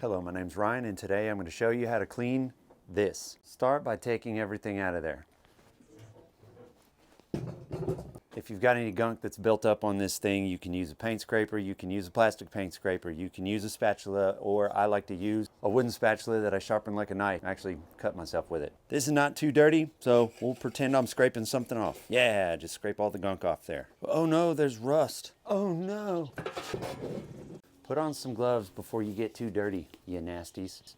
Hello, my name's Ryan, and today I'm going to show you how to clean this. Start by taking everything out of there. If you've got any gunk that's built up on this thing, you can use a paint scraper, you can use a plastic paint scraper, you can use a spatula, or I like to use a wooden spatula that I sharpen like a knife. I actually cut myself with it. This is not too dirty, so we'll pretend I'm scraping something off. Yeah, just scrape all the gunk off there. Oh no, there's rust. Oh no. Put on some gloves before you get too dirty, you nasties.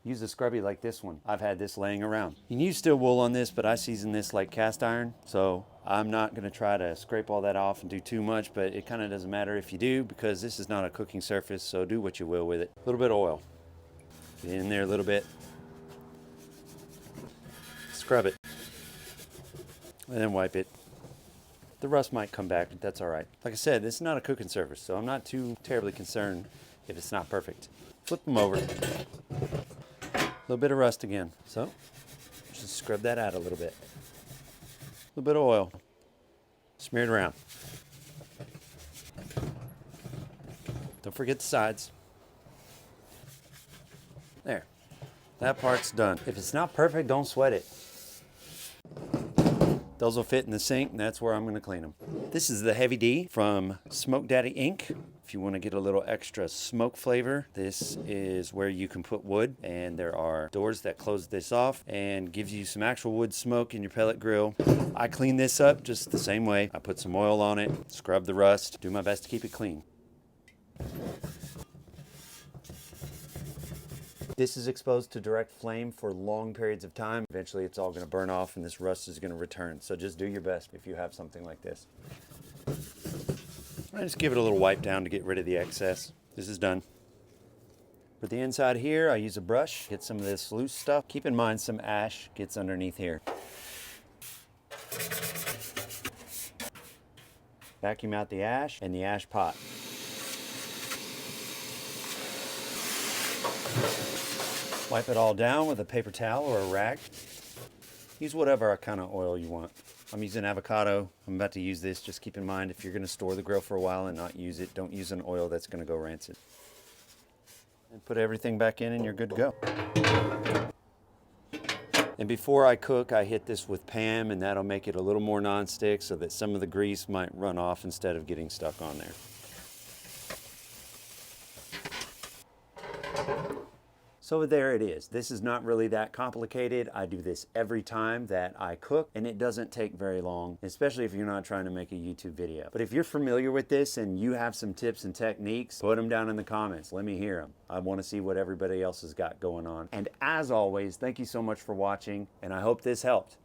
Use a scrubby like this one. I've had this laying around. You can use steel wool on this, but I season this like cast iron, so I'm not gonna try to scrape all that off and do too much, but it kind of doesn't matter if you do, because this is not a cooking surface, so do what you will with it. A little bit of oil. Get in there a little bit. Scrub it. And then wipe it. The rust might come back, but that's all right. Like I said, this is not a cooking surface, so I'm not too terribly concerned if it's not perfect. Flip them over. A little bit of rust again. So just scrub that out a little bit. A little bit of oil. Smear it around. Don't forget the sides. There. That part's done. If it's not perfect, don't sweat it. Those will fit in the sink, and that's where I'm going to clean them. This is the Heavy D from Smoke Daddy Inc. If you want to get a little extra smoke flavor, this is where you can put wood, and there are doors that close this off and gives you some actual wood smoke in your pellet grill. I clean this up just the same way. I put some oil on it, scrub the rust, do my best to keep it clean. This is exposed to direct flame for long periods of time. Eventually it's all going to burn off and this rust is going to return. So just do your best if you have something like this. I just give it a little wipe down to get rid of the excess. This is done. For the inside here, I use a brush, get some of this loose stuff. Keep in mind some ash gets underneath here. Vacuum out the ash and the ash pot. Wipe it all down with a paper towel or a rag. Use whatever kind of oil you want. I'm using avocado. I'm about to use this. Just keep in mind, if you're going to store the grill for a while and not use it, don't use an oil that's going to go rancid. And put everything back in and you're good to go. And before I cook, I hit this with Pam, and that'll make it a little more non-stick so that some of the grease might run off instead of getting stuck on there. So there it is. This is not really that complicated. I do this every time that I cook, and it doesn't take very long, especially if you're not trying to make a YouTube video. But if you're familiar with this and you have some tips and techniques, put them down in the comments. Let me hear them. I want to see what everybody else has got going on. And as always, thank you so much for watching, and I hope this helped.